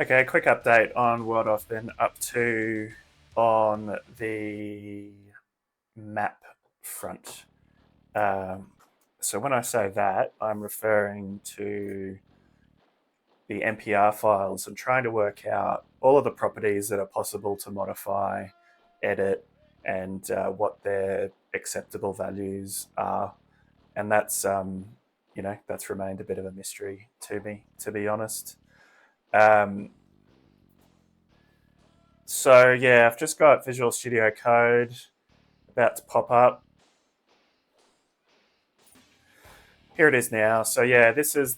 Okay, quick update on what I've been up to on the map front. Um, so when I say that, I'm referring to the NPR files and trying to work out all of the properties that are possible to modify, edit, and what their acceptable values are. And that's remained a bit of a mystery to me, to be honest. Um, So yeah, I've just got Visual Studio Code about to pop up. Here it is now. So yeah, this is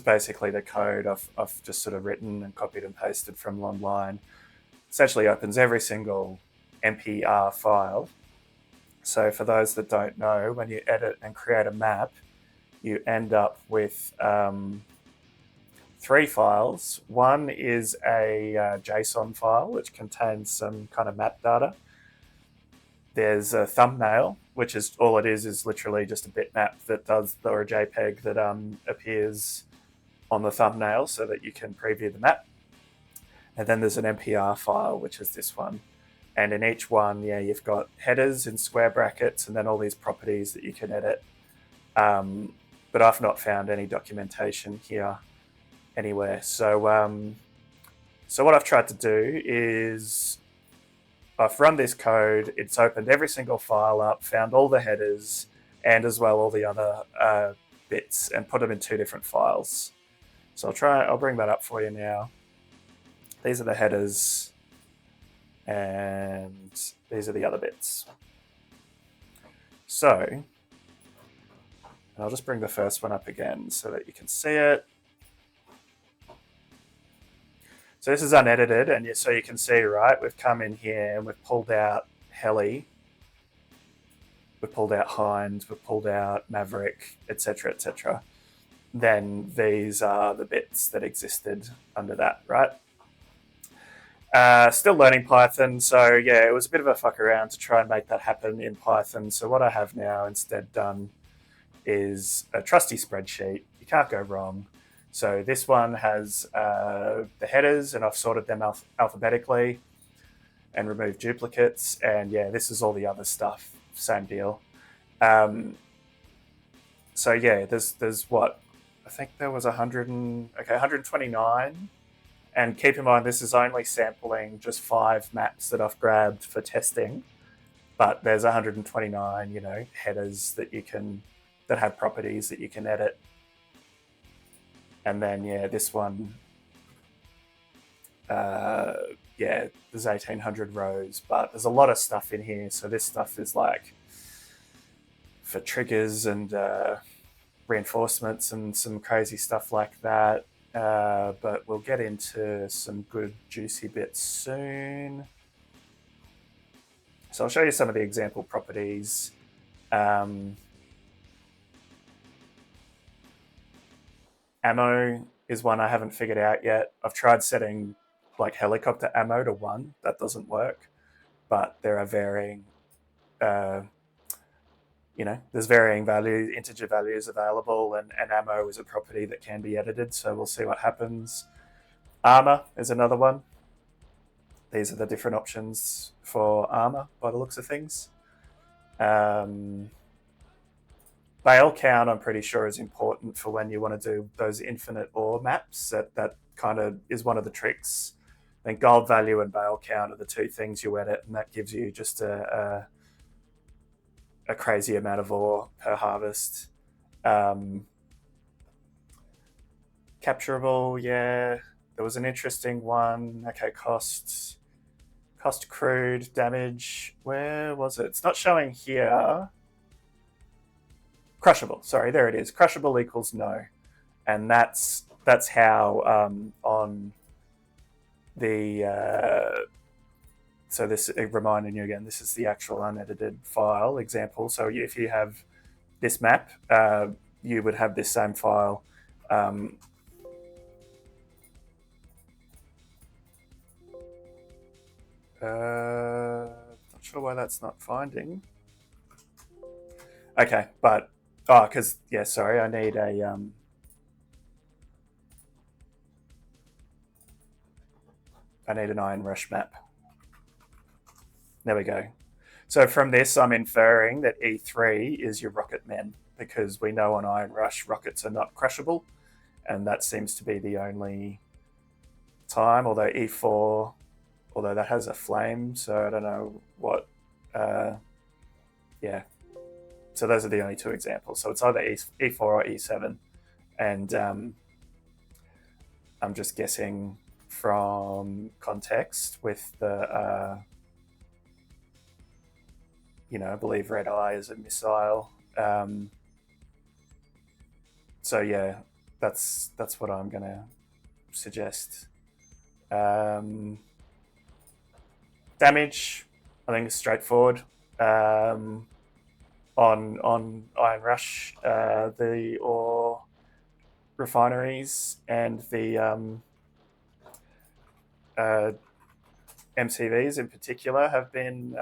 basically the code I've just sort of written and copied and pasted from online. Essentially opens every single MPR file. So for those that don't know, when you edit and create a map, you end up with three files. One is a JSON file which contains some kind of map data. There's a thumbnail, which is all it is literally just a bitmap that does, or a JPEG that appears on the thumbnail so that you can preview the map. And then there's an MPR file, which is this one. And in each one, yeah, you've got headers in square brackets and then all these properties that you can edit. But I've not found any documentation here anywhere. So what I've tried to do is I've run this code. It's opened every single file up, found all the headers, and as well all the other bits, and put them in two different files. So I'll bring that up for you now. These are the headers, and these are the other bits. So I'll just bring the first one up again so that you can see it. So this is unedited, and so you can see, right, we've come in here and we've pulled out Heli, we've pulled out Hind, we've pulled out Maverick, etc., etc. Then these are the bits that existed under that, right? Still learning Python, so yeah, it was a bit of a fuck around to try and make that happen in Python. So what I have now instead done is a trusty spreadsheet. You can't go wrong. So this one has the headers, and I've sorted them alphabetically and removed duplicates. And yeah, this is all the other stuff. Same deal. Um, so yeah, there's what I think there was 129. And keep in mind, this is only sampling just 5 maps that I've grabbed for testing. But there's 129, headers that have properties that you can edit. And then yeah, this one, yeah, there's 1,800 rows, but there's a lot of stuff in here. So this stuff is like for triggers and reinforcements and some crazy stuff like that. But we'll get into some good juicy bits soon. So I'll show you some of the example properties. Ammo is one I haven't figured out yet. I've tried setting like helicopter ammo to 1. That doesn't work. But there are varying, uh, there's varying value, integer values available, and ammo is a property that can be edited. So we'll see what happens. Armor is another one. These are the different options for armor by the looks of things. Bale count, I'm pretty sure, is important for when you want to do those infinite ore maps. That kind of is one of the tricks. I think gold value and bale count are the two things you edit, and that gives you just a crazy amount of ore per harvest. Capturable, yeah. There was an interesting one. Okay, cost crude damage. Where was it? It's not showing here. Crushable. Sorry, there it is. Crushable equals no, and that's how on the so this reminding you again. This is the actual unedited file example. So if you have this map, you would have this same file. Not sure why that's not finding. Okay, but because yeah, sorry, I need a I need an Iron Rush map. There we go. So from this, I'm inferring that E3 is your rocket men, because we know on Iron Rush rockets are not crushable, and that seems to be the only time. Although E4, although that has a flame, so I don't know what. Yeah, so those are the only two examples. So it's either E4 or E7, and I'm just guessing from context with the. I believe Red Eye is a missile. So yeah, that's what I'm gonna suggest. Damage, I think, is straightforward. On Iron Rush, the ore refineries and the MCVs in particular have been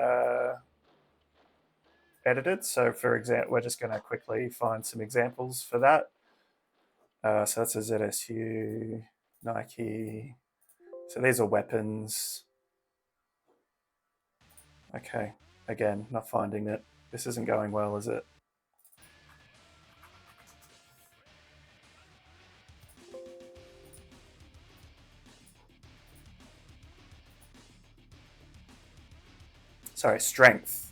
edited. So, for example, we're just going to quickly find some examples for that. So that's a ZSU, Nike. So these are weapons. Okay, again, not finding it. This isn't going well, is it? Sorry, strength.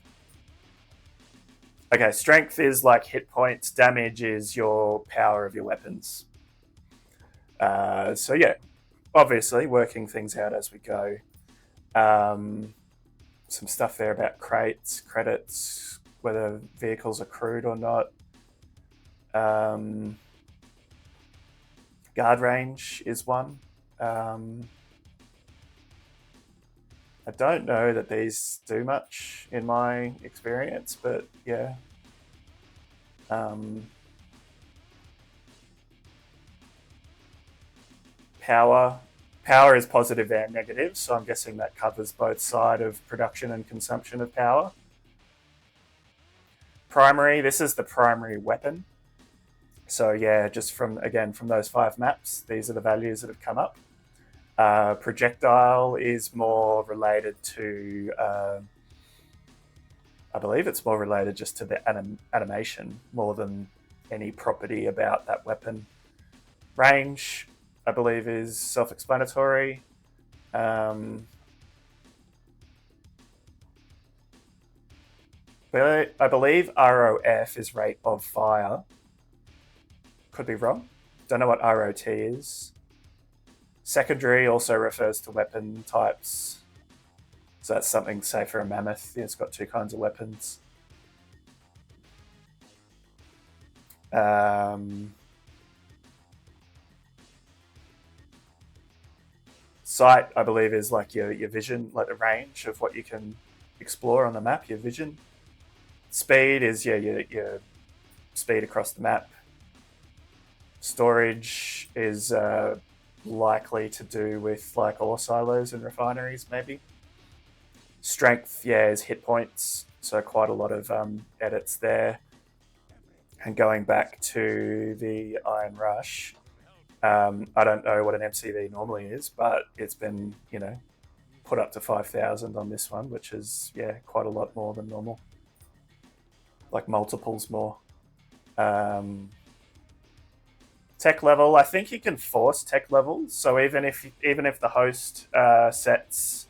Okay, strength is like hit points. Damage is your power of your weapons. So yeah, obviously working things out as we go. Some stuff there about crates, credits, whether vehicles are crewed or not. Guard range is one. I don't know that these do much in my experience, but yeah. Power. Power is positive and negative, so I'm guessing that covers both side of production and consumption of power. Primary, this is the primary weapon. So yeah, just from those 5 maps, these are the values that have come up. Projectile is more related to, I believe it's more related just to the animation more than any property about that weapon. Range, I believe, is self-explanatory. But I believe ROF is rate of fire. Could be wrong. Don't know what ROT is. Secondary also refers to weapon types. So that's something, say, for a mammoth. It's got 2 kinds of weapons. Sight, I believe, is like your vision, like the range of what you can explore on the map, your vision. Speed is your speed across the map. Storage is likely to do with like ore silos and refineries, maybe. Strength, yeah, is hit points. So quite a lot of edits there. And going back to the Iron Rush, I don't know what an MCV normally is, but it's been, put up to 5,000 on this one, which is, yeah, quite a lot more than normal. Like multiples more. Tech level, I think you can force tech level. So even if the host sets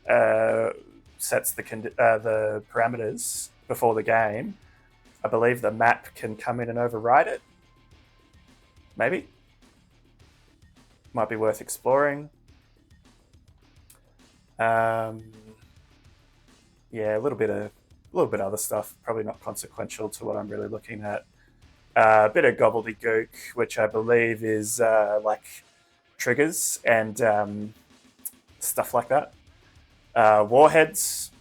the parameters before the game, I believe the map can come in and override it. Maybe. Might be worth exploring. Yeah, a little bit of other stuff. Probably not consequential to what I'm really looking at. A bit of gobbledygook, which I believe is like triggers and stuff like that. Warheads.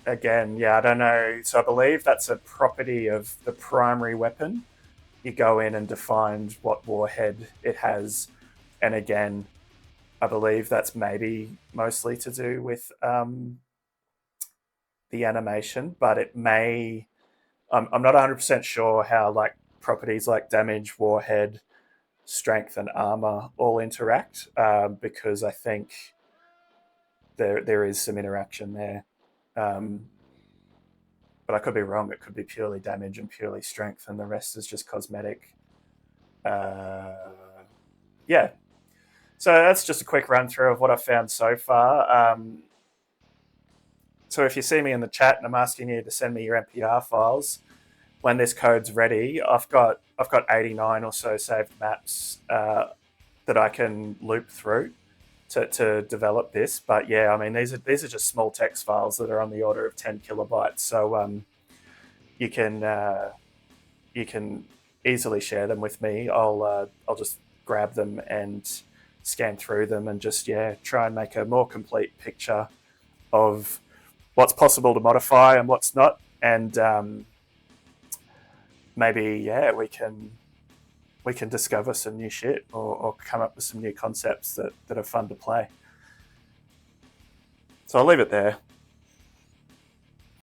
Again, yeah, I don't know. So I believe that's a property of the primary weapon. You go in and define what warhead it has. And again, I believe that's maybe mostly to do with the animation, but it may. I'm not 100% sure how like properties like damage, warhead, strength and armor all interact, because I think there is some interaction there. Um, but I could be wrong. It could be purely damage and purely strength, and the rest is just cosmetic. Uh, yeah. So that's just a quick run through of what I've found so far. So if you see me in the chat and I'm asking you to send me your MPR files, when this code's ready, I've got 89 or so saved maps that I can loop through to develop this. But yeah, I mean these are just small text files that are on the order of 10 kilobytes. So you can you can easily share them with me. I'll just grab them and scan through them and just try and make a more complete picture of what's possible to modify and what's not. And maybe we can discover some new shit or come up with some new concepts that are fun to play. So I'll leave it there.